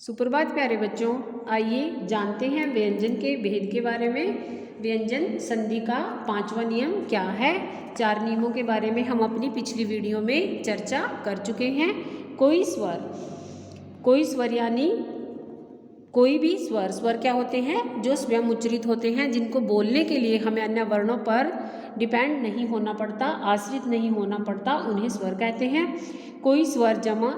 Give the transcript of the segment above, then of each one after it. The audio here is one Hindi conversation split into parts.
सुप्रभात प्यारे बच्चों, आइए जानते हैं व्यंजन के भेद के बारे में। व्यंजन संधि का 5वां नियम क्या है। 4 नियमों के बारे में हम अपनी पिछली वीडियो में चर्चा कर चुके हैं। कोई स्वर यानी कोई भी स्वर क्या होते हैं, जो स्वयं उच्चरित होते हैं, जिनको बोलने के लिए हमें अन्य वर्णों पर डिपेंड नहीं होना पड़ता, आश्रित नहीं होना पड़ता, उन्हें स्वर कहते हैं। कोई स्वर जमा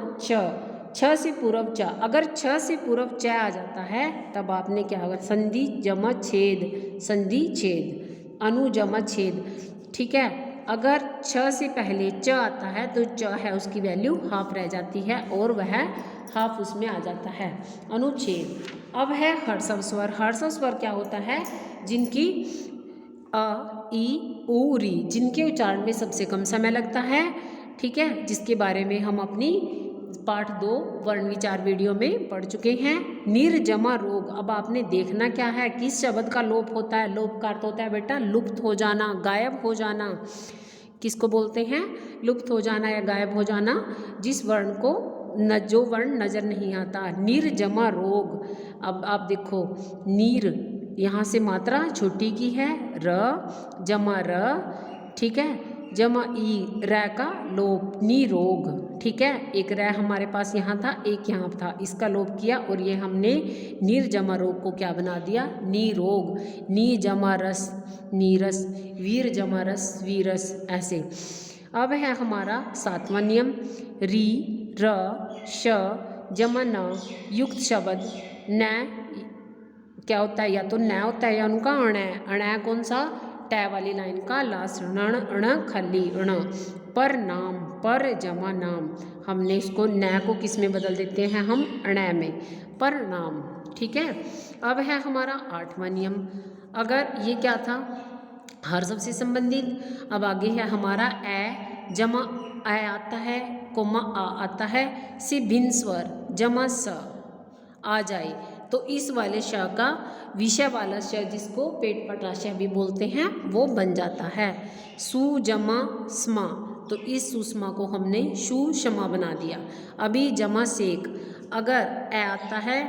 छ से पूर्व च, अगर छ से पूर्व च आ जाता है तब आपने क्या होगा, संधि जमा छेद, संधि छेद, अनु जमा छेद। ठीक है, अगर छ से पहले च आता है तो च है उसकी वैल्यू हाफ रह जाती है और वह हाफ उसमें आ जाता है, अनुच्छेद। अब है हर्षव स्वर। हर्षव स्वर क्या होता है, जिनकी अ ई उ री, जिनके उच्चारण में सबसे कम समय लगता है। ठीक है, जिसके बारे में हम अपनी पाठ 2 वर्ण विचार वीडियो में पढ़ चुके हैं। निर्जमा रोग, अब आपने देखना क्या है, किस शब्द का लोप होता है। लोप का अर्थ होता है बेटा लुप्त हो जाना, गायब हो जाना। किसको बोलते हैं, लुप्त हो जाना या गायब हो जाना, जिस वर्ण को जो वर्ण नजर नहीं आता। निर्जमा रोग, अब आप देखो, नीर यहाँ से मात्रा छोटी की है, र जमा र, ठीक है, जमा ई, रै का लोप, निरोग। ठीक है, एक रै हमारे पास यहाँ था, एक यहाँ था, इसका लोप किया और ये हमने निर्जमा रोग को क्या बना दिया, निरोग। नी जमा रस, नीरस, वीर जमा रस, वीरस, ऐसे। अब है हमारा 7वां नियम, री र श जमा न युक्त शब्द न क्या होता है, या तो न होता है या उनका अण है। अण कौन सा, टै वाली लाइन का लास्ट, ण अण खली अण। पर नाम, पर जमा नाम, हमने इसको न को किस में बदल देते हैं, हम अण में, पर नाम। ठीक है, अब है हमारा 8वां नियम। अगर ये क्या था, हर्षव से संबंधित। अब आगे है हमारा ए जमा ए आता है, कोमा आ आता है, से भिन्न स्वर जमा स आ जाए तो इस वाले श का विषय वाला श, जिसको पेट पटाशय भी बोलते हैं, वो बन जाता है। सु जमा स्मा, तो इस सुषमा को हमने सुषमा बना दिया। अभी जमा सेक, अगर ए आता है,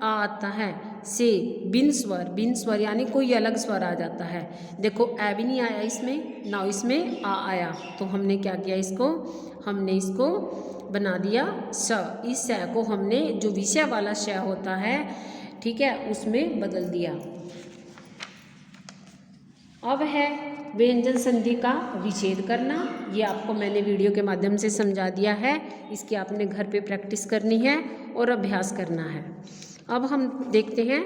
आ आता है, से बिन स्वर यानी कोई अलग स्वर आ जाता है। देखो ए भी नहीं आया इसमें, ना इसमें आ आया, तो हमने क्या किया, हमने इसको बना दिया स। इस स को हमने जो विषय वाला श होता है, ठीक है, उसमें बदल दिया। अब है व्यंजन संधि का विच्छेद करना। ये आपको मैंने वीडियो के माध्यम से समझा दिया है, इसकी आपने घर पे प्रैक्टिस करनी है और अभ्यास करना है। अब हम देखते हैं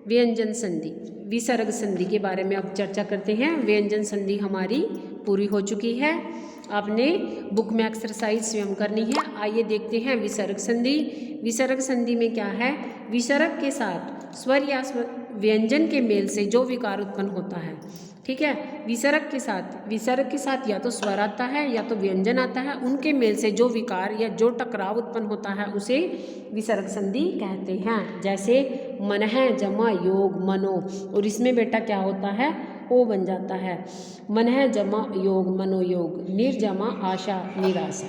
व्यंजन संधि, विसर्ग संधि के बारे में अब चर्चा करते हैं। व्यंजन संधि हमारी पूरी हो चुकी है, आपने बुक में एक्सरसाइज स्वयं करनी है। आइए देखते हैं विसर्ग संधि। विसर्ग संधि में क्या है, विसर्ग के साथ स्वर या व्यंजन के मेल से जो विकार उत्पन्न होता है। ठीक है, विसर्ग के साथ या तो स्वर आता है या तो व्यंजन आता है, उनके मेल से जो विकार या जो टकराव उत्पन्न होता है उसे विसर्ग संधि कहते हैं। जैसे मन है जमा योग मनो, और इसमें बेटा क्या होता है, ओ बन जाता है। मन है जमा योग मनोयोग, निर्जमा आशा निराशा।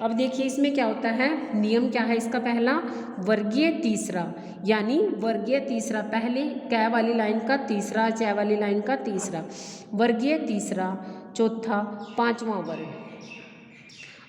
अब देखिए इसमें क्या होता है, नियम क्या है इसका, पहला वर्गीय तीसरा, यानी वर्गीय तीसरा, पहले कै वाली लाइन का तीसरा, च वाली लाइन का तीसरा, वर्गीय तीसरा, चौथा, 5वां वर्ण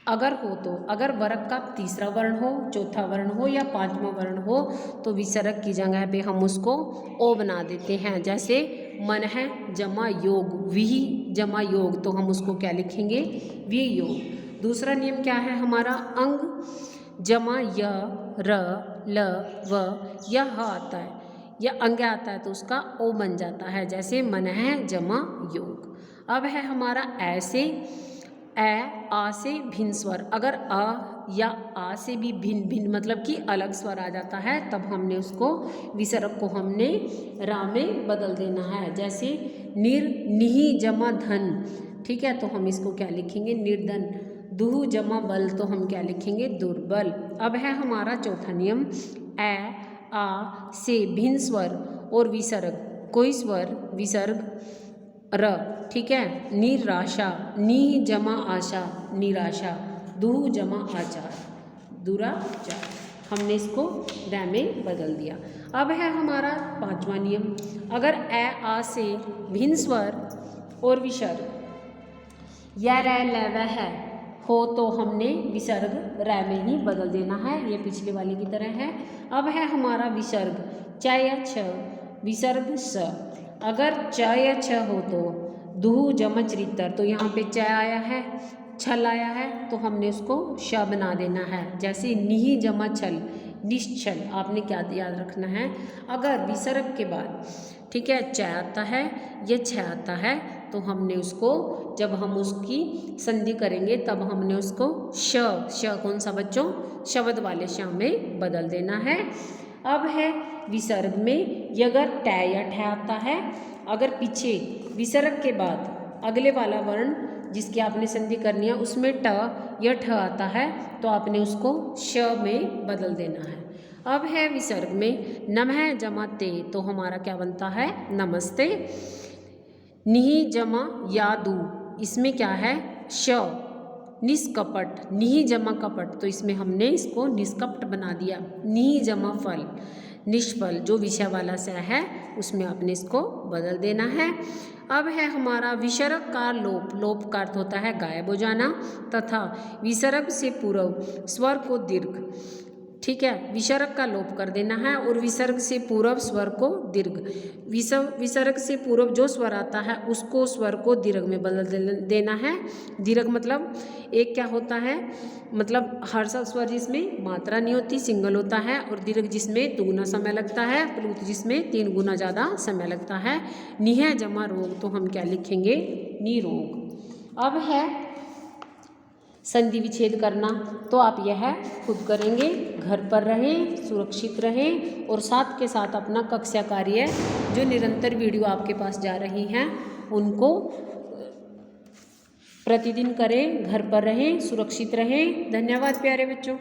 अगर हो तो, अगर वर्ग का तीसरा वर्ण हो, चौथा वर्ण हो या 5वां वर्ण हो, तो विसर्ग की जगह पे हम उसको ओ बना देते हैं। जैसे मन है जमा योग, विहि जमा योग, तो हम उसको क्या लिखेंगे, वी योग। दूसरा नियम क्या है हमारा, अंग जमा य र ल व यह आता है, या अंग आता है तो उसका ओ बन जाता है। जैसे मन है जमा योग। अब है हमारा ऐसे ए आ से भिन्न स्वर, अगर अ या आ से भी भिन्न मतलब कि अलग स्वर आ जाता है, तब हमने उसको विसर्ग को हमने रा में बदल देना है। जैसे निहि जमा धन, ठीक है, तो हम इसको क्या लिखेंगे, निर्धन। दुहु जमा बल, तो हम क्या लिखेंगे, दुर्बल। अब है हमारा चौथा नियम, ए आ से भिन्न स्वर और विसर्ग, कोई स्वर विसर्ग र, ठीक है, निराशा, नी जमा आशा निराशा, दुहु जमा आचार दुराचार। हमने इसको रै में बदल दिया। अब है हमारा 5वां नियम, अगर ए आ से भिन्न स्वर और विसर्ग या रै ल व है हो तो हमने विसर्ग रै में ही बदल देना है, ये पिछले वाले की तरह है। अब है हमारा विसर्ग च या छ, विसर्ग स। अगर च या छ हो तो दुहु जमा चरित्र, तो यहाँ पे च आया है, छल आया है, तो हमने उसको श बना देना है। जैसे निहि जमा छल, निश्चल, आपने क्या याद रखना है, अगर विसर्ग के बाद ठीक है च आता है या छ आता है तो हमने उसको, जब हम उसकी संधि करेंगे तब हमने उसको श कौन सा बच्चों, शब्द वाले श में बदल देना है। अब है विसर्ग में ये अगर ट या ठ आता है, अगर पीछे विसर्ग के बाद अगले वाला वर्ण जिसकी आपने संधि करनी है उसमें ट या ठ आता है तो आपने उसको श में बदल देना है। अब है विसर्ग में नमः जमा ते, तो हमारा क्या बनता है नमस्ते। निहि जमा यादु, इसमें क्या है श। निष्कपट, निहि जमा कपट, तो इसमें हमने इसको निष्कपट बना दिया। निहि जमा फल, निष्फल, जो विषय वाला स है उसमें आपने इसको बदल देना है। अब है हमारा विसर्ग का लोप, लोप का अर्थ होता है गायब हो जाना, तथा विसर्ग से पूर्व स्वर को दीर्घ, ठीक है, विसर्ग का लोप कर देना है और विसर्ग से पूर्व स्वर को दीर्घ, विसर्ग से पूर्व जो स्वर आता है उसको स्वर को दीर्घ में बदल देना है। दीर्घ मतलब एक क्या होता है, मतलब हर सा स्वर जिसमें मात्रा नहीं होती, सिंगल होता है, और दीर्घ जिसमें 2 गुना समय लगता है, प्लुत जिसमें 3 गुना ज़्यादा समय लगता है। निह जमा रोग, तो हम क्या लिखेंगे निरोग। अब है संधि विच्छेद करना, तो आप यह खुद करेंगे, घर पर रहें, सुरक्षित रहें और साथ के साथ अपना कक्षा कार्य जो निरंतर वीडियो आपके पास जा रही हैं उनको प्रतिदिन करें, घर पर रहें, सुरक्षित रहें। धन्यवाद प्यारे बच्चों।